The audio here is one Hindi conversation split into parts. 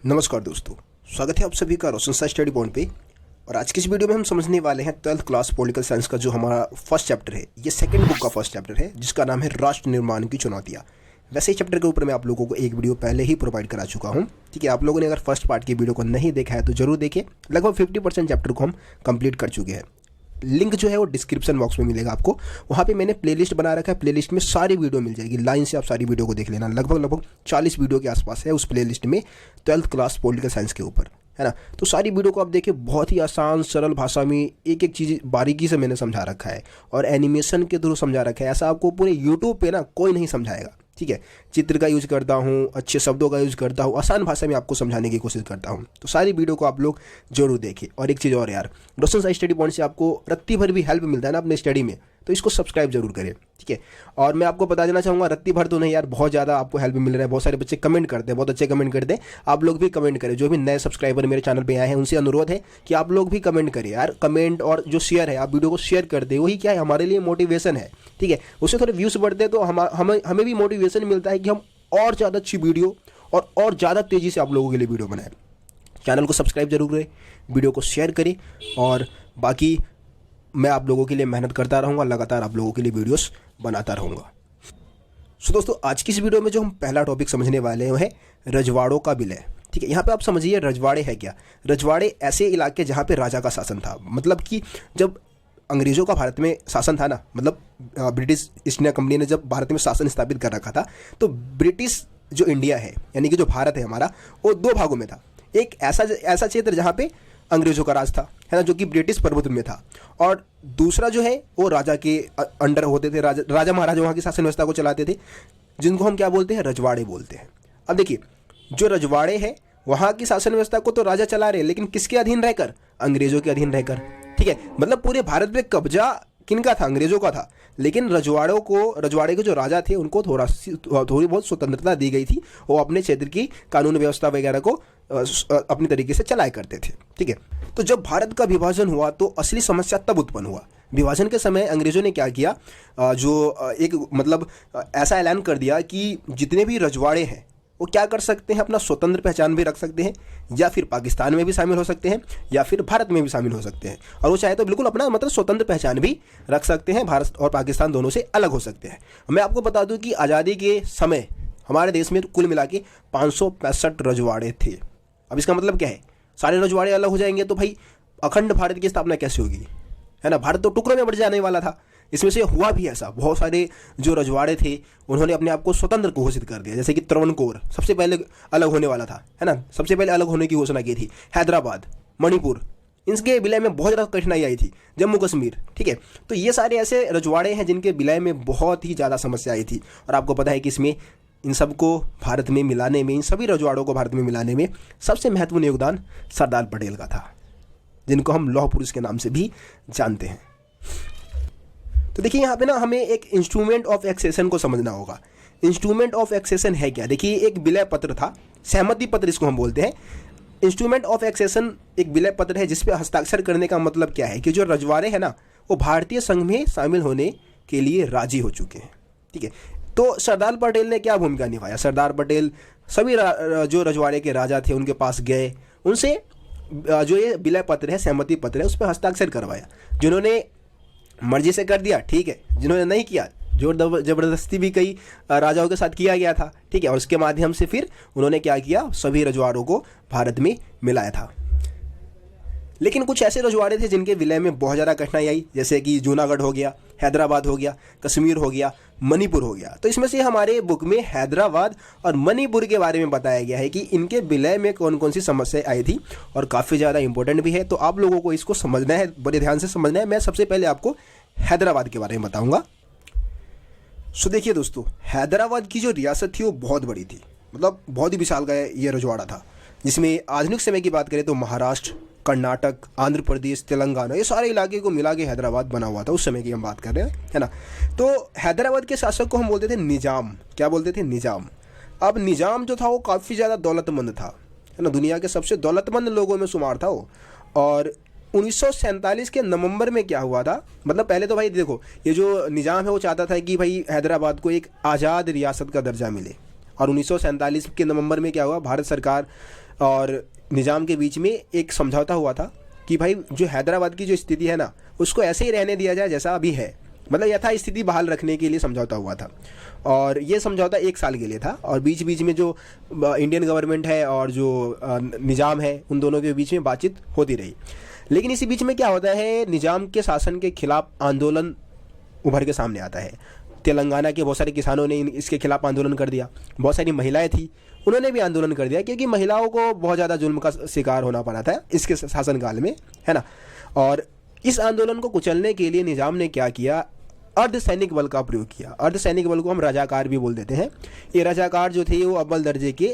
नमस्कार दोस्तों, स्वागत है आप सभी का रोशन सा स्टडी पॉइंट पे। और आज की इस वीडियो में हम समझने वाले हैं 12th क्लास पॉलिटिकल साइंस का जो हमारा फर्स्ट चैप्टर है। ये सेकंड बुक का फर्स्ट चैप्टर है जिसका नाम है राष्ट्र निर्माण की चुनौतियाँ। वैसे ही चैप्टर के ऊपर मैं आप लोगों को एक वीडियो पहले ही प्रोवाइड करा चुका हूँ। ठीक है, आप लोगों ने अगर फर्स्ट पार्ट की वीडियो को नहीं देखा है तो जरूर देखिए। लगभग 50% चैप्टर को हम कंप्लीट कर चुके हैं। लिंक जो है वो डिस्क्रिप्शन बॉक्स में मिलेगा आपको। वहाँ पे मैंने प्लेलिस्ट बना रखा है। प्लेलिस्ट में सारी वीडियो मिल जाएगी, लाइन से आप सारी वीडियो को देख लेना। लगभग 40 वीडियो के आसपास है उस प्लेलिस्ट में 12th क्लास पॉलिटिकल साइंस के ऊपर, है ना। तो सारी वीडियो को आप देखिए, बहुत ही आसान सरल भाषा में एक एक चीज़ बारीकी से मैंने समझा रखा है और एनिमेशन के थ्रू समझा रखा है। ऐसा आपको पूरे यूट्यूब पे ना कोई नहीं समझाएगा। ठीक है, चित्र का यूज करता हूँ, अच्छे शब्दों का यूज करता हूँ, आसान भाषा में आपको समझाने की कोशिश करता हूँ। तो सारी वीडियो को आप लोग जरूर देखें। और एक चीज़ और यार, रोशन सा स्टडी पॉइंट से आपको रत्ती भर भी हेल्प मिलता है ना अपने स्टडी में, तो इसको सब्सक्राइब जरूर करें। ठीक है, और मैं आपको बता देना चाहूँगा, रत्ती भर तो नहीं यार, बहुत ज़्यादा आपको हेल्प मिल रहा है। बहुत सारे बच्चे कमेंट करते हैं, बहुत अच्छे कमेंट करते हैं। आप लोग भी कमेंट करें। जो भी नए सब्सक्राइबर मेरे चैनल पे आए हैं उनसे अनुरोध है कि आप लोग भी कमेंट करें यार। कमेंट और जो शेयर है, आप वीडियो को शेयर कर दें, वही क्या है, हमारे लिए मोटिवेशन है। ठीक है, उससे थोड़े व्यूज़ बढ़ते हैं तो हमें भी मोटिवेशन मिलता है कि हम और ज़्यादा अच्छी वीडियो और ज़्यादा तेज़ी से आप लोगों के लिए वीडियो बनाएं। चैनल को सब्सक्राइब जरूर करें, वीडियो को शेयर करें, और बाकी मैं आप लोगों के लिए मेहनत करता रहूँगा, लगातार आप लोगों के लिए वीडियोस बनाता रहूँगा। सो दोस्तों, आज की इस वीडियो में जो हम पहला टॉपिक समझने वाले हैं रजवाड़ों का विलय। ठीक है, यहाँ पे आप समझिए रजवाड़े है क्या। रजवाड़े ऐसे इलाके जहाँ पे राजा का शासन था। मतलब कि जब अंग्रेज़ों का भारत में शासन था ना, मतलब ब्रिटिश ईस्ट इंडिया कंपनी ने जब भारत में शासन स्थापित कर रखा था, तो ब्रिटिश जो इंडिया है, यानी कि जो भारत है हमारा, वो दो भागों में था। एक ऐसा क्षेत्र जहाँ पे अंग्रेज़ों का राज था, है ना, जो कि ब्रिटिश प्रभुत्व में था, और दूसरा जो है वो राजा के अंडर होते थे। राजा महाराजा वहाँ की शासन व्यवस्था को चलाते थे, जिनको हम क्या बोलते हैं, रजवाड़े बोलते हैं। अब देखिए, जो रजवाड़े हैं वहाँ की शासन व्यवस्था को तो राजा चला रहे, लेकिन किसके अधीन रहकर, अंग्रेज़ों के अधीन रहकर। ठीक है, मतलब पूरे भारत पे कब्जा किनका था, अंग्रेज़ों का था। लेकिन रजवाड़े के जो राजा थे उनको थोड़ी बहुत स्वतंत्रता दी गई थी। वो अपने क्षेत्र की कानून व्यवस्था वगैरह को अपनी तरीके से चलाया करते थे। ठीक है, तो जब भारत का विभाजन हुआ तो असली समस्या तब उत्पन्न हुआ। विभाजन के समय अंग्रेज़ों ने क्या किया, ऐसा ऐलान कर दिया कि जितने भी रजवाड़े हैं वो क्या कर सकते हैं, अपना स्वतंत्र पहचान भी रख सकते हैं, या फिर पाकिस्तान में भी शामिल हो सकते हैं, या फिर भारत में भी शामिल हो सकते हैं। और वो चाहे तो बिल्कुल अपना स्वतंत्र पहचान भी रख सकते हैं। भारत और पाकिस्तान दोनों से अलग हो सकते हैं। मैं आपको बता दूं कि आज़ादी के समय हमारे देश में कुल मिला के 565 रजवाड़े थे। अब इसका मतलब क्या है, सारे रजवाड़े अलग हो जाएंगे तो भाई अखंड भारत की स्थापना कैसे होगी, है ना। भारत तो टुकड़ों में बढ़ जाने वाला था। इसमें से हुआ भी ऐसा, बहुत सारे जो रजवाड़े थे उन्होंने अपने आप को स्वतंत्र घोषित कर दिया। जैसे कि त्रावणकोर सबसे पहले अलग होने वाला था, है ना, सबसे पहले अलग होने की घोषणा की थी। हैदराबाद, मणिपुर, इनके विलय में बहुत ज़्यादा कठिनाई आई थी। जम्मू कश्मीर, ठीक है। तो ये सारे ऐसे रजवाड़े हैं जिनके विलय में बहुत ही ज़्यादा समस्या आई थी। और आपको पता है कि इसमें इन सबको भारत में मिलाने में, इन सभी रजवाड़ों को भारत में मिलाने में सबसे महत्वपूर्ण योगदान सरदार पटेल का था, जिनको हम लौह पुरुष के नाम से भी जानते हैं। तो देखिए, यहाँ पे ना हमें एक इंस्ट्रूमेंट ऑफ एक्सेशन को समझना होगा। इंस्ट्रूमेंट ऑफ एक्सेशन है क्या, देखिए एक विलय पत्र था, सहमति पत्र इसको हम बोलते हैं। इंस्ट्रूमेंट ऑफ एक्सेशन एक विलय पत्र है जिस पे हस्ताक्षर करने का मतलब क्या है कि जो रजवाड़े हैं ना वो भारतीय संघ में शामिल होने के लिए राजी हो चुके हैं। ठीक है, तो सरदार पटेल ने क्या भूमिका निभाया। सरदार पटेल सभी जो रजवाड़े के राजा थे उनके पास गए, उनसे जो ये विलय पत्र है, सहमति पत्र है, उस पर हस्ताक्षर करवाया। जिन्होंने मर्जी से कर दिया, ठीक है, जिन्होंने नहीं किया, जोर जबरदस्ती भी कई राजाओं के साथ किया गया था। ठीक है, और उसके माध्यम से फिर उन्होंने क्या किया, सभी रजवाड़ों को भारत में मिलाया था। लेकिन कुछ ऐसे रजवाड़े थे जिनके विलय में बहुत ज़्यादा कठिनाई आई, जैसे कि जूनागढ़ हो गया, हैदराबाद हो गया, कश्मीर हो गया, मणिपुर हो गया। तो इसमें से हमारे बुक में हैदराबाद और मणिपुर के बारे में बताया गया है कि इनके विलय में कौन कौन सी समस्याएं आई थी, और काफ़ी ज़्यादा इंपॉर्टेंट भी है। तो आप लोगों को इसको समझना है, बड़े ध्यान से समझना है। मैं सबसे पहले आपको हैदराबाद के बारे में बताऊँगा। सो देखिए दोस्तों, हैदराबाद की जो रियासत थी वो बहुत बड़ी थी, मतलब बहुत ही विशाल का ये रजवाड़ा था, जिसमें आधुनिक समय की बात करें तो महाराष्ट्र, कर्नाटक, आंध्र प्रदेश, तेलंगाना, ये सारे इलाके को मिला के हैदराबाद बना हुआ था। उस समय की हम बात कर रहे हैं, है ना। तो हैदराबाद के शासक को हम बोलते थे निजाम। क्या बोलते थे, निजाम। अब निजाम जो था वो काफ़ी ज़्यादा दौलतमंद था, है ना, दुनिया के सबसे दौलतमंद लोगों में शुमार था वो। और 1947 के नवंबर में क्या हुआ था, मतलब पहले तो भाई देखो, ये जो निजाम है वो चाहता था कि भाई हैदराबाद को एक आज़ाद रियासत का दर्जा मिले। और 1947 के नवंबर में क्या हुआ, भारत सरकार और निज़ाम के बीच में एक समझौता हुआ था कि भाई जो हैदराबाद की जो स्थिति है ना, उसको ऐसे ही रहने दिया जाए जैसा अभी है, मतलब यथास्थिति बहाल रखने के लिए समझौता हुआ था। और ये समझौता 1 साल के लिए था, और बीच बीच में जो इंडियन गवर्नमेंट है और जो निज़ाम है, उन दोनों के बीच में बातचीत होती रही। लेकिन इसी बीच में क्या होता है, निज़ाम के शासन के खिलाफ आंदोलन उभर के सामने आता है। तेलंगाना के बहुत सारे किसानों ने इसके खिलाफ आंदोलन कर दिया, बहुत सारी महिलाएं थी, उन्होंने भी आंदोलन कर दिया, क्योंकि महिलाओं को बहुत ज़्यादा जुल्म का शिकार होना पड़ा था इसके शासनकाल में, है ना। और इस आंदोलन को कुचलने के लिए निज़ाम ने क्या किया, अर्धसैनिक बल का प्रयोग किया। अर्धसैनिक बल को हम रजाकार भी बोल देते हैं। ये रजाकार जो थे वो अव्वल दर्जे के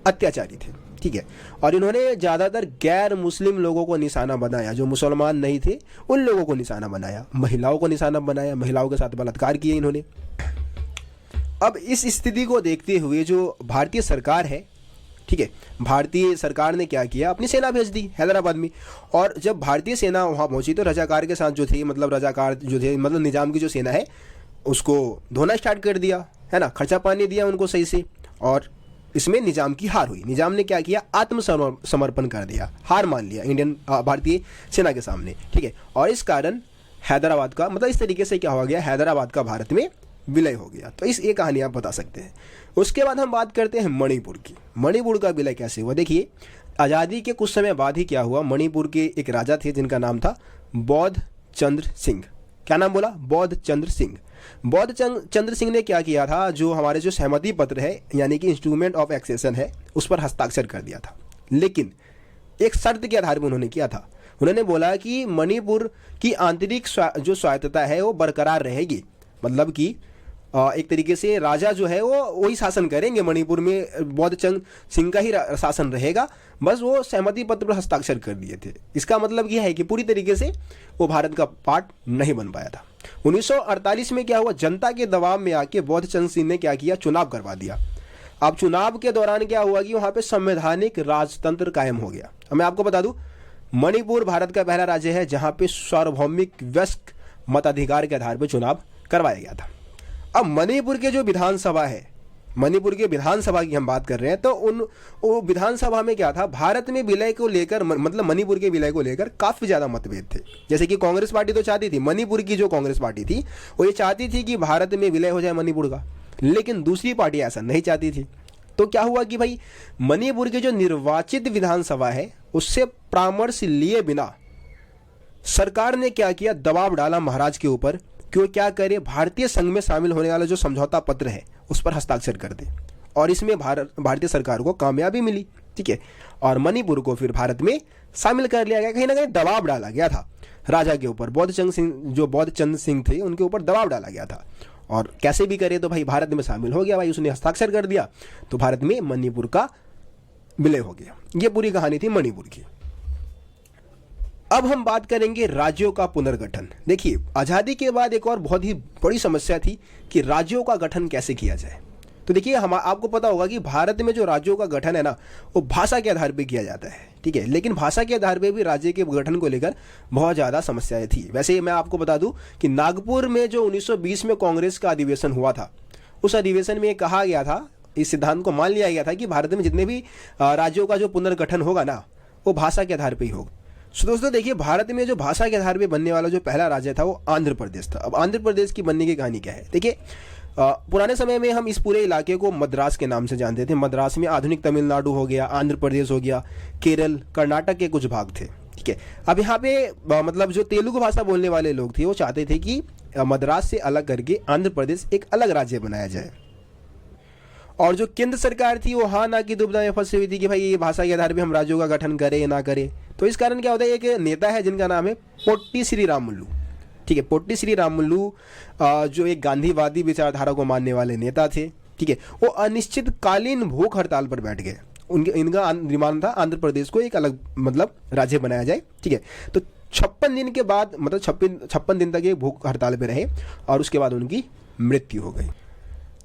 अत्याचारी थे, ठीक है। और इन्होंने ज़्यादातर गैर मुस्लिम लोगों को निशाना बनाया, जो मुसलमान नहीं थे उन लोगों को निशाना बनाया, महिलाओं को निशाना बनाया, महिलाओं के साथ बलात्कार किए इन्होंने। अब इस स्थिति को देखते हुए जो भारतीय सरकार है, ठीक है, भारतीय सरकार ने क्या किया, अपनी सेना भेज दी हैदराबाद में। और जब भारतीय सेना वहाँ पहुंची तो रजाकार के साथ जो थे, मतलब रजाकार जो थे, मतलब निज़ाम की जो सेना है, उसको धोना स्टार्ट कर दिया, है ना, खर्चा पानी दिया उनको सही से। और इसमें निज़ाम की हार हुई। निज़ाम ने क्या किया, आत्मसमर्पण कर दिया, हार मान लिया इंडियन भारतीय सेना के सामने, ठीक है। और इस कारण हैदराबाद का, मतलब इस तरीके से क्या हो गया, हैदराबाद का भारत में विलय हो गया। तो इस ये कहानी आप बता सकते हैं। उसके बाद हम बात करते हैं मणिपुर की। मणिपुर का विलय कैसे हुआ, देखिए आज़ादी के कुछ समय बाद ही क्या हुआ, मणिपुर के एक राजा थे जिनका नाम था बौद्ध चंद्र सिंह। क्या नाम बोला, बौद्ध चंद्र सिंह। बौद्ध चंद्र सिंह ने क्या किया था, जो हमारे जो सहमति पत्र है, यानी कि इंस्ट्रूमेंट ऑफ एक्सेशन है, उस पर हस्ताक्षर कर दिया था। लेकिन एक शर्त के आधार पर उन्होंने किया था। उन्होंने बोला कि मणिपुर की आंतरिक जो स्वायत्तता है वो बरकरार रहेगी, मतलब कि एक तरीके से राजा जो है वो वही शासन करेंगे, मणिपुर में बौद्ध चंद्र सिंह का ही शासन रहेगा। बस वो सहमति पत्र पर हस्ताक्षर कर दिए थे। इसका मतलब यह है कि पूरी तरीके से वो भारत का पार्ट नहीं बन पाया था। 1948 में क्या हुआ, जनता के दबाव में आके बौद्ध चंद्र सिंह ने क्या किया, चुनाव करवा दिया। अब चुनाव के दौरान क्या हुआ कि वहाँ पे संवैधानिक राजतंत्र कायम हो गया। अब मैं आपको बता दूं, मणिपुर भारत का पहला राज्य है जहाँ पे सार्वभौमिक वयस्क मताधिकार के आधार पर चुनाव करवाया गया था। अब मणिपुर के जो विधानसभा है, मणिपुर के विधानसभा की हम बात कर रहे हैं, तो वो विधानसभा में क्या था, भारत में विलय को लेकर, मतलब मणिपुर के विलय को लेकर काफ़ी ज़्यादा मतभेद थे। जैसे कि कांग्रेस पार्टी तो चाहती थी, मणिपुर की जो कांग्रेस पार्टी थी वो ये चाहती थी कि भारत में विलय हो जाए मणिपुर का, लेकिन दूसरी पार्टी ऐसा नहीं चाहती थी। तो क्या हुआ कि भाई मणिपुर की जो निर्वाचित विधानसभा है उससे परामर्श लिए बिना सरकार ने क्या किया, दबाव डाला महाराज के ऊपर, क्यों क्या करे, भारतीय संघ में शामिल होने वाला जो समझौता पत्र है उस पर हस्ताक्षर कर दे। और इसमें भारतीय सरकार को कामयाबी मिली, ठीक है। और मणिपुर को फिर भारत में शामिल कर लिया गया। कहीं ना कहीं दबाव डाला गया था राजा के ऊपर, बौद्ध चंद्र सिंह थे उनके ऊपर दबाव डाला गया था। और कैसे भी करे तो भाई भारत में शामिल हो गया, भाई उसने हस्ताक्षर कर दिया, तो भारत में मणिपुर का विलय हो गया। ये पूरी कहानी थी मणिपुर की। अब हम बात करेंगे राज्यों का पुनर्गठन। देखिए आज़ादी के बाद एक और बहुत ही बड़ी समस्या थी कि राज्यों का गठन कैसे किया जाए। तो देखिए आपको पता होगा कि भारत में जो राज्यों का गठन है ना, वो भाषा के आधार पर किया जाता है, ठीक है। लेकिन भाषा के आधार पर भी राज्य के गठन को लेकर बहुत ज़्यादा समस्याएं थी। वैसे मैं आपको बता दूं कि नागपुर में जो 1920 में कांग्रेस का अधिवेशन हुआ था, उस अधिवेशन में कहा गया था, इस सिद्धांत को मान लिया गया था कि भारत में जितने भी राज्यों का जो पुनर्गठन होगा ना, वो भाषा के आधार पर ही होगा। सो दोस्तों देखिए, भारत में जो भाषा के आधार पर बनने वाला जो पहला राज्य था वो आंध्र प्रदेश था। अब आंध्र प्रदेश की बनने की कहानी क्या है, देखिए पुराने समय में हम इस पूरे इलाके को मद्रास के नाम से जानते थे। मद्रास में आधुनिक तमिलनाडु हो गया, आंध्र प्रदेश हो गया, केरल, कर्नाटक के कुछ भाग थे, ठीक है। अब यहाँ पे मतलब जो तेलुगु भाषा बोलने वाले लोग थे वो चाहते थे कि मद्रास से अलग करके आंध्र प्रदेश एक अलग राज्य बनाया जाए। और जो केंद्र सरकार थी वो हाँ ना की दुविधा में फंसी हुई थी कि भाई ये भाषा के आधार पर हम राज्यों का गठन करें या ना करें। तो इस कारण क्या होता है, एक नेता है जिनका नाम है पोट्टी श्री रामुलु, ठीक है। पोट्टी श्री रामुलु जो एक गांधीवादी विचारधारा को मानने वाले नेता थे, ठीक है, वो अनिश्चितकालीन भूख हड़ताल पर बैठ गए। इनका डिमांड था आंध्र प्रदेश को एक अलग मतलब राज्य बनाया जाए, ठीक है। तो 56 दिन के बाद, मतलब 56 दिन तक ये भूख हड़ताल पर रहे और उसके बाद उनकी मृत्यु हो गई।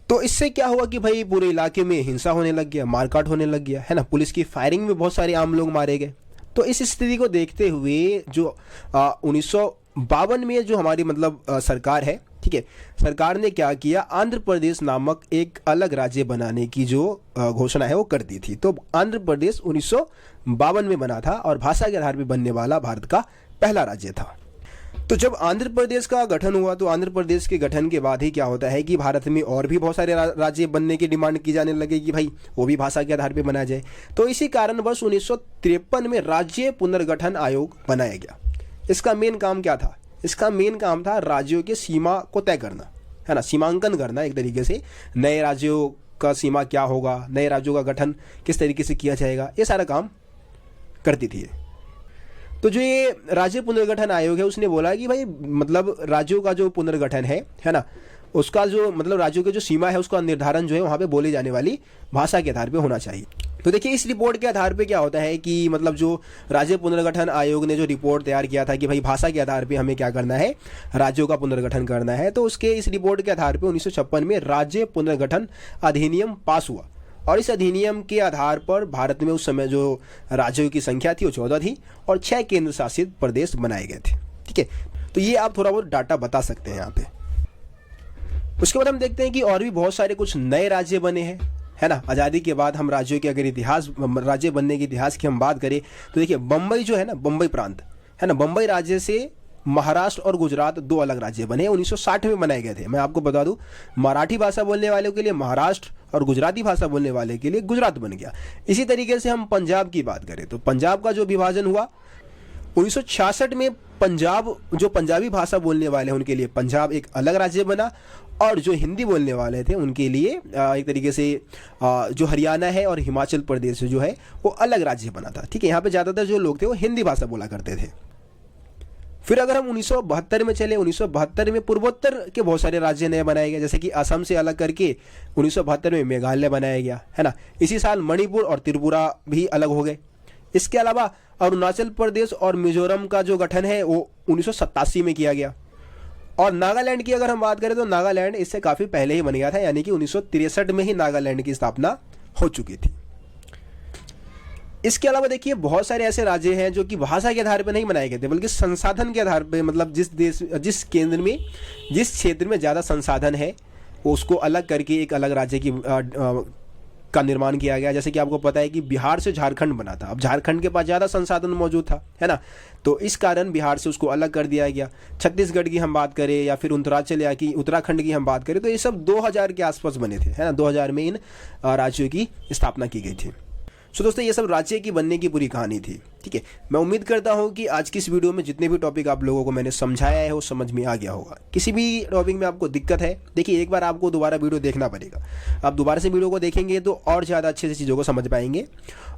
तो इससे क्या हुआ कि भाई पूरे इलाके में हिंसा होने लग गया, मारकाट होने लग गया, है ना। पुलिस की फायरिंग में बहुत सारे आम लोग मारे गए। तो इस स्थिति को देखते हुए जो 1952 में जो हमारी मतलब सरकार है, ठीक ठीक है। सरकार ने क्या किया, आंध्र प्रदेश नामक एक अलग राज्य बनाने की जो घोषणा है वो कर दी थी। तो आंध्र प्रदेश 1952 में बना था और भाषा के आधार पर बनने वाला भारत का पहला राज्य था। तो जब आंध्र प्रदेश का गठन हुआ तो आंध्र प्रदेश के गठन के बाद ही क्या होता है कि भारत में और भी बहुत सारे राज्य बनने की डिमांड की जाने लगे कि भाई वो भी भाषा के आधार पर बनाया जाए। तो इसी कारणवश 1953 में राज्य पुनर्गठन आयोग बनाया गया। इसका मेन काम क्या था, इसका मेन काम था राज्यों की सीमा को तय करना, है ना, सीमांकन करना एक तरीके से, नए राज्यों का सीमा क्या होगा, नए राज्यों का गठन किस तरीके से किया जाएगा, ये सारा काम करती थी। तो जो ये राज्य पुनर्गठन आयोग है उसने बोला कि भाई मतलब राज्यों का जो पुनर्गठन है ना, उसका जो मतलब राज्यों की जो सीमा है उसका निर्धारण जो है वहाँ पे बोली जाने वाली भाषा के आधार पे होना चाहिए। तो देखिए इस रिपोर्ट के आधार पे क्या होता है कि मतलब जो राज्य पुनर्गठन आयोग ने जो रिपोर्ट तैयार किया था कि भाई भाषा के आधार पे हमें क्या करना है, राज्यों का पुनर्गठन करना है, तो उसके इस रिपोर्ट के आधार पे 1956 में राज्य पुनर्गठन अधिनियम पास हुआ और इस अधिनियम के आधार पर भारत में उस समय जो राज्यों की संख्या थी वो 14 थी और 6 केंद्र शासित प्रदेश बनाए गए थे। ठीक है, तो ये आप थोड़ा बहुत डाटा बता सकते हैं यहाँ पे। उसके बाद हम देखते हैं कि और भी बहुत सारे कुछ नए राज्य बने हैं, है ना। आज़ादी के बाद हम राज्यों के अगर इतिहास, राज्य बनने के इतिहास की हम बात करें तो देखिए बम्बई जो है ना, बम्बई प्रांत है ना, बम्बई राज्य से महाराष्ट्र और गुजरात दो अलग राज्य बने, 1960 में बनाए गए थे। मैं आपको बता दूं, मराठी भाषा बोलने वालों के लिए महाराष्ट्र और गुजराती भाषा बोलने वाले के लिए गुजरात बन गया। इसी तरीके से हम पंजाब की बात करें तो पंजाब का जो विभाजन हुआ 1966 में, पंजाब जो पंजाबी भाषा बोलने वाले हैं उनके लिए पंजाब एक अलग राज्य बना और जो हिंदी बोलने वाले थे उनके लिए एक तरीके से जो हरियाणा है और हिमाचल प्रदेश जो है वो अलग राज्य बना था। ठीक है, यहाँ पे ज़्यादातर जो लोग थे वो हिंदी भाषा बोला करते थे। फिर अगर हम 1972 में चले, 1972 में पूर्वोत्तर के बहुत सारे राज्य नए बनाए गए, जैसे कि असम से अलग करके 1972 में मेघालय बनाया गया, है ना। इसी साल मणिपुर और त्रिपुरा भी अलग हो गए। इसके अलावा अरुणाचल प्रदेश और मिजोरम का जो गठन है वो 1987 में किया गया। और नागालैंड की अगर हम बात करें तो नागालैंड इससे काफ़ी पहले ही बन गया था, यानी कि 1963 में ही नागालैंड की स्थापना हो चुकी थी। इसके अलावा देखिए बहुत सारे ऐसे राज्य हैं जो कि भाषा के आधार पर नहीं बनाए गए थे बल्कि संसाधन के आधार पर, मतलब जिस केंद्र में, जिस क्षेत्र में ज़्यादा संसाधन है उसको अलग करके एक अलग राज्य की का निर्माण किया गया। जैसे कि आपको पता है कि बिहार से झारखंड बना था, अब झारखंड के पास ज़्यादा संसाधन मौजूद था, है ना, तो इस कारण बिहार से उसको अलग कर दिया गया। छत्तीसगढ़ की हम बात करें या फिर उत्तरांचल या कि उत्तराखंड की हम बात करें तो ये सब 2000 के आसपास बने थे, है ना, 2000 में इन राज्यों की स्थापना की गई थी। सो दोस्तों ये सब राज्य की बनने की पूरी कहानी थी। ठीक है, मैं उम्मीद करता हूँ कि आज की इस वीडियो में जितने भी टॉपिक आप लोगों को मैंने समझाया है वो समझ में आ गया होगा। किसी भी टॉपिक में आपको दिक्कत है, देखिए एक बार आपको दोबारा वीडियो देखना पड़ेगा। आप दोबारा से वीडियो को देखेंगे तो और ज़्यादा अच्छे से चीज़ों को समझ पाएंगे।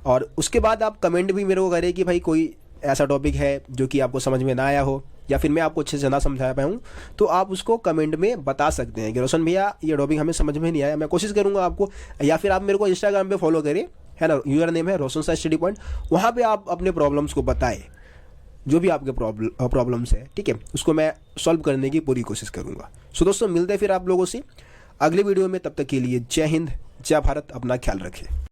और उसके बाद आप कमेंट भी मेरे को करें कि भाई कोई ऐसा टॉपिक है जो कि आपको समझ में ना आया हो या फिर मैं आपको अच्छे से ना समझा पाऊँ, तो आप उसको कमेंट में बता सकते हैं कि रोशन भैया ये टॉपिक हमें समझ में नहीं आया। मैं कोशिश करूँगा आपको, या फिर आप मेरे को इंस्टाग्राम पे फॉलो करें, है ना, यूजर नेम है रोशन सा स्टडी पॉइंट, वहाँ पे आप अपने प्रॉब्लम्स को बताएं, जो भी आपके प्रॉब्लम्स है, ठीक है, उसको मैं सॉल्व करने की पूरी कोशिश करूँगा। सो दोस्तों मिलते हैं फिर आप लोगों से अगले वीडियो में, तब तक के लिए जय हिंद, जय भारत, अपना ख्याल रखें।